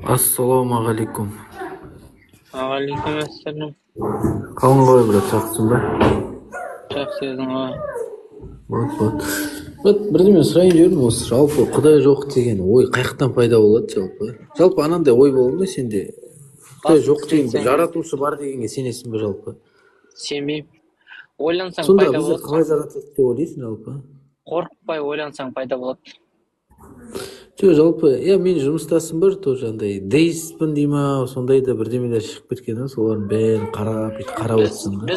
Assalomualaikum. Aleyküm assalam. Қалың брат, жақсың ба? Жақсы едің ғой. Вот. Вот бірдеме сұрайын жүрмін, осы жалпы Құдай жоқ деген ой қаяқтан пайда болады жалпы? Жалпы анандай ой болды ма сенде? Құдай жоқ деген бір жаратушы бар дегенге сенесің бе жалпы? Сенбеймін. Ойлансаң Сонда пайда біздер болады. қалай жаратылды деп ойлайсың жалпы? Қорықпай ойлансаң пайда болады. Жоқ, жалпы, мен жұмыстасым бар, тоже андай деистпін дей ма, сондай да бірдемелер шығып кеткен, солардың бәрін қарап, қарап отырсам да.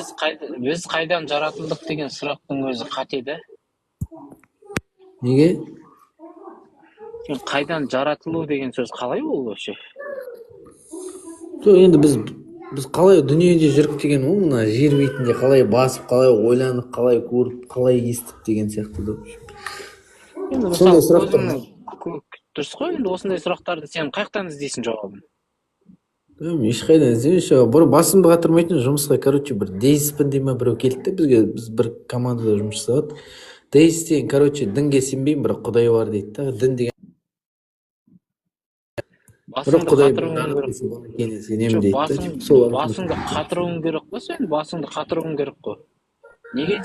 Біз қайдан жаратылдық деген сұрақтың өзі қате да. Неге? Қайдан жаратылу деген сөз қалай ол вообще? Жоқ, енді біз қалай дүниеде жүріп деген ол, мына жер бетінде қалай басып, қалай ойланып, қалай көріп, қалай естіп деген сияқты да. Сондай сұрақтар. Дұрыс қой, енді осындай сұрақтарды сен қаяқтан іздейсің жауабын? Ешқайдан іздемейші. Бұрын басымды қатырмайтын жұмысқа, бір дейспін дей ма біреу келді бізге, біз бір командада жұмыс жасадық. Дейс деген, дінге сенбеймін, бірақ Құдай бар дейді да. Дін деген Басыңды қатыруың керек қой, сен басыңды қатыруың керек қой. Неге?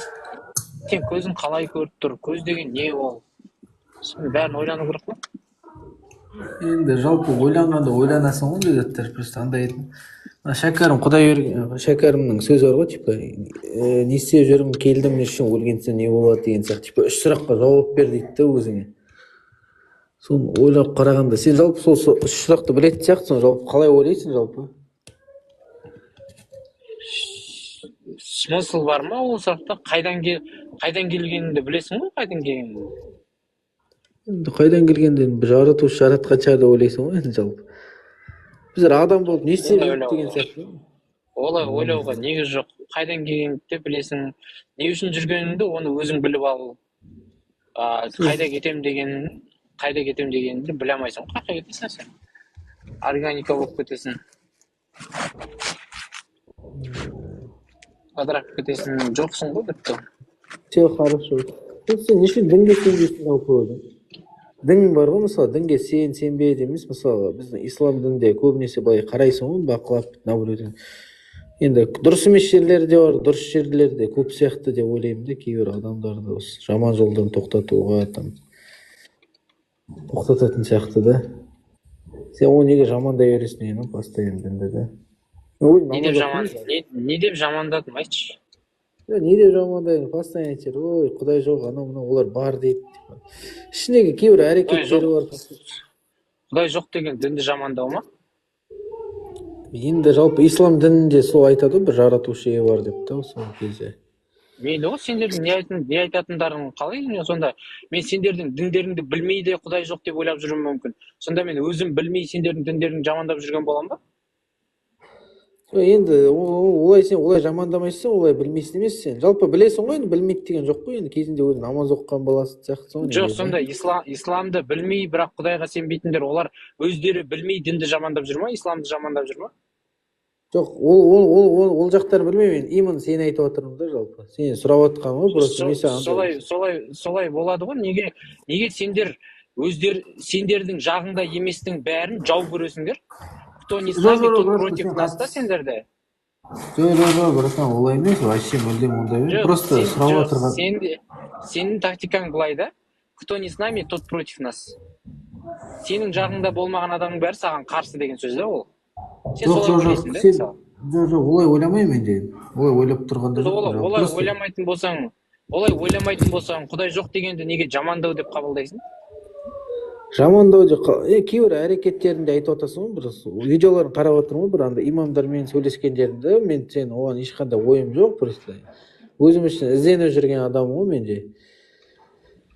Сен көзің қалай көріп тұр? Көз деген не ол? Сен бәрін ойлану керек қой. Енді жалпы ойланғанда ойланасың ғой, дедеттер, просто андай еді. Шәкәрім Құдай берген, Шәкәрімнің сөзі бар ғой, не істеп жүрмін, келдім, не үшін өлгенсен не болады деген сияқты, үш сұраққа жауап бер дейді да өзіңе. Соны ойлап қарағанда, сен жалпы сол үш сұрақты білетін сияқтысың, жалпы қалай ойлайсың жалпы? Смысл бар ма ол сұрақта? Қайдан келгеніңді білесің ғой, қайдан келгеніңді? Енді қайдан келгенде жаратушы жаратқан шығар деп ойлайсың ғой енді жалпы. Біздер адам болып не істеп жүрміз деген сияқты. Олай ойлауға негіз жоқ. Қайдан келгеніңді білесің, не үшін жүргеніңді оны өзің біліп ал. Қайда кетем дегеніңді біле алмайсың. Қайда кетесің сен? Органика болып кетесің. Адырап кетесің, жоқсың ғой бітті. Все хорошо. Сен не үшін дінге сенбейсің жалпы? Дін бар ғой, мысалы, дінге сенбе емес, мысалы, біздің ислам дінде көбінесе былай қарайсың ғой, бақылап, наблюден. Енді дұрыс емес жерлері де бар, дұрыс жерлері де көп сияқты деп ойлаймын да, кейбір адамдарды осы жаман жолдан тоқтатуға, тоқтататын сияқты да. Сен оны неге жамандай бересің деген постоянно дінді да. Не деп жамандадым, айтшы? Не деп жамандаймын, постоянно айтыр, ой, Құдай жоқ, анау олар бар дейді. Ішіндегі кейбір әрекеттері бар. Құдай жоқ деген дінді жамандау ма? Енді жалпы ислам дінінде сол айтады, бір жаратушы бар деп та, сол кезде. Мейлі ғой, сендердің не айтатындарың қалай? Сонда мен сендердің діндеріңді білмей де Құдай жоқ деп ойлап жүруім мүмкін. Сонда мен өзім білмей сендердің діндеріңді жамандап жүрген болам ба? Енді сен олай жамандамайсың, олай білмейсің емес сен. Жалпы білесің ғой, енді білмейді деген жоқ қой, енді кезінде өзің намаз оқыған боласың сияқты. Жоқ, сонда исламды білмей, бірақ Құдайға сенбейтіндер, олар өздері білмей дінді жамандап жүр ма, исламды жамандап жүр ма? Жоқ, ол жақтар білмеймін, именно сені айтып отырмын да жалпы. Сені сұрап отқаным ғой, просто солай болады ғой. Неге сендер сендердің жағыңда еместің бәрін жау көресіңдер? Кто не с нами, тот против нас, да, сендерде? Жоқ, братан, олай емес, вообще мүлдем ондай емес. Просто сұрап отырған. Сенің тактикаң былай да, кто не с нами, тот против нас. Сенің жағыңда болмаған адамның бәрі саған қарсы деген сөз да ол. Сен солай ойлайсың да? Жоқ, олай ойламаймын енді. Олай ойлап тұрғанда жоқ. Олай ойламайтын болсаң, Құдай жоқ дегенді неге жамандау деп қабылдайсың? Жамандау деп, кейбір әрекеттерінде айтып отырсың ғой, бір видеоларын қарап отырмын ғой, бір анда имамдармен сөйлескендерінде, мен сен оған ешқандай ойым жоқ, просто өзім үшін ізденіп жүрген адамым ғой менде.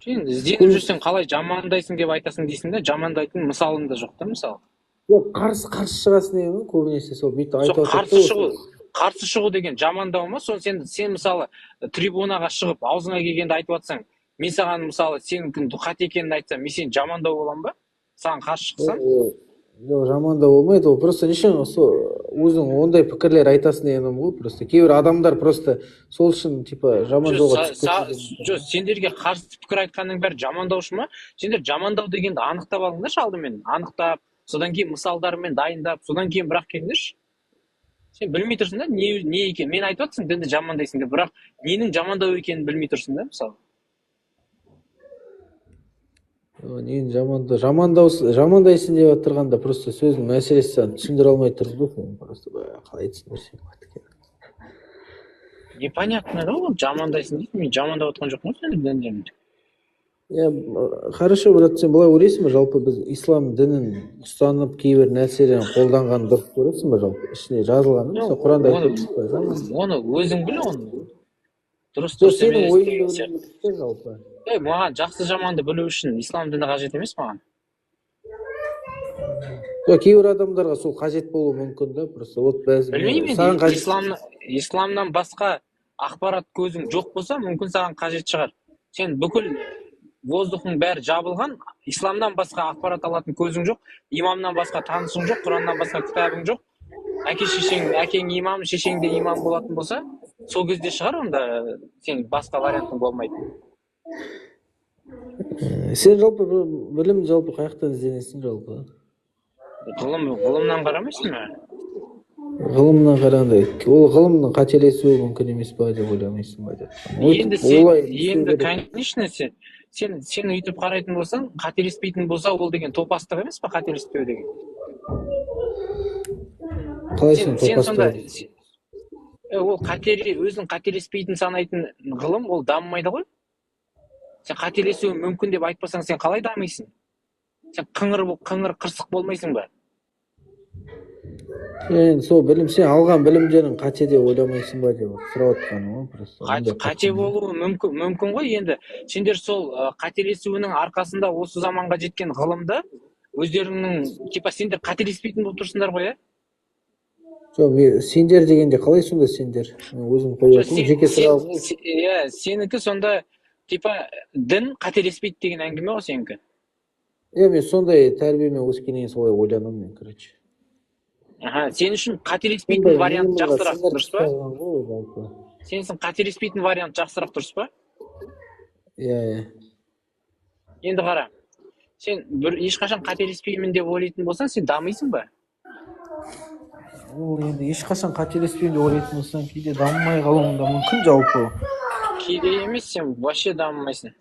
Сен ізденіп жүрсең қалай жамандайсың деп айтасың дейсің да, жамандайтын мысалың да жоқ та, мысалы. Жоқ, қарсы шығасың деген ғой, көбінесе сол бүйтіп айтып отырсың. Қарсы шығу деген жамандау ма? Сол сен мысалы трибунаға шығып аузыңа келгенді айтып жатсаң, мен саған мысалы сенің қате екенін айтсам, мен сені жамандау боламын ба? Саған қарсы шықсам? Жоқ, жамандау болмайды, ол просто нешен өзің ондай пікірлер айтасың дегенім ғой, просто кейбір адамдар просто сол үшін типа жаман жолға түсіп. Жоқ, сендерге қарсы пікір айтқанның бәрі жамандаушы ма? Сендер жамандау дегенді анықтап алыңдаршы алдымен, анықтап содан кейін мысалдармен дайындап, содан кейін бірақ келіңдерші. Сен білмей тұрсың да не екен. Мен айтып жатсың дінді жамандайсың деп, бірақ ненің жамандау екенін білмей тұрсың да, мысалы. Нені жамандайсың деп отырғанда просто сөздің мәселесі саған түсіндіре алмай тұрды ғой, сен просто қалай түсіндірсем болады екен. Непонятно да ол жамандайсың дейді. Мен жамандап отқан жоқпын ғой сені дінді. Хорошо, брат, сен былай ойлайсың ба, жалпы біз ислам дінін ұстанып кейбір нәрселерін қолданғанын дұрыс көресің ба, жалпы ішіне жазылғаны, мысалы Құранда оны өзің біл, оны дұрыс сенің емес ойыңды деген сияқты. білу жалпы. Маған жақсы жаманды білу үшін ислам діні қажет емес маған. Кейбір адамдарға сол қажет болуы мүмкін да, просто вот Білмеймін, исламнан басқа ақпарат көзің жоқ болса, мүмкін саған қажет шығар. Сен бүкіл воздухың бәрі жабылған, исламнан басқа ақпарат алатын көзің жоқ, имамнан басқа танысың жоқ, Құраннан басқа кітабың жоқ, әкең имам, шешең де имам болатын болса, сол кезде шығар онда сен басқа вариантың болмайды. Сен жалпы білім жалпы қаяқтан ізденесің жалпы? Ғылымнан қарамайсың ба? Ғылымнан қарағанда, ол ғылымның қателесуі мүмкін емес па деп ойламайсың ба деп. Енді, конечно, сен өйтіп қарайтын болсаң, қателеспейтін болса, ол деген топастық емес па, қателеспеу деген? Қалай сен топастық? Ол өзің қателеспейтін санайтын ғылым, ол дамымайды ғой. Сен қателесуі мүмкін деп айтпасаң, сен қалай дамисың? Сен қыңыр қырсық болмайсың ба? Сол білім, сен алған білімдерін қате деп ойламайсың ба деп сұрап отқаным ғой. Қате болуы мүмкін ғой. Енді сендер сол қателесуінің арқасында осы заманға жеткен ғылымды өздеріңнің, сендер қателеспейтін болып тұрсыңдар ғой, Сендер дегенде қалай сонда сендер? Өзім қоятын жеке сұрағым. Сенікі сонда дін қателеспейді деген әңгіме ғой сенікі. Мен сондай тәрбиемен өскеннен солай ойланамын мен, короче. Сен үшін қателеспейтін вариант жақсырақ, дұрыс па? Сенсің қателеспейтін вариант жақсырақ, дұрыс па? Енді қара, сен ешқашан қателеспеймін деп ойлайтын болсаң, сен дамисың ба? Ол енді ешқашан қателеспеймін деп ойлайтын болсаң, кейде дамымай қалуың да мүмкін жалпы. Кейде емес, сен вообще дамымайсың.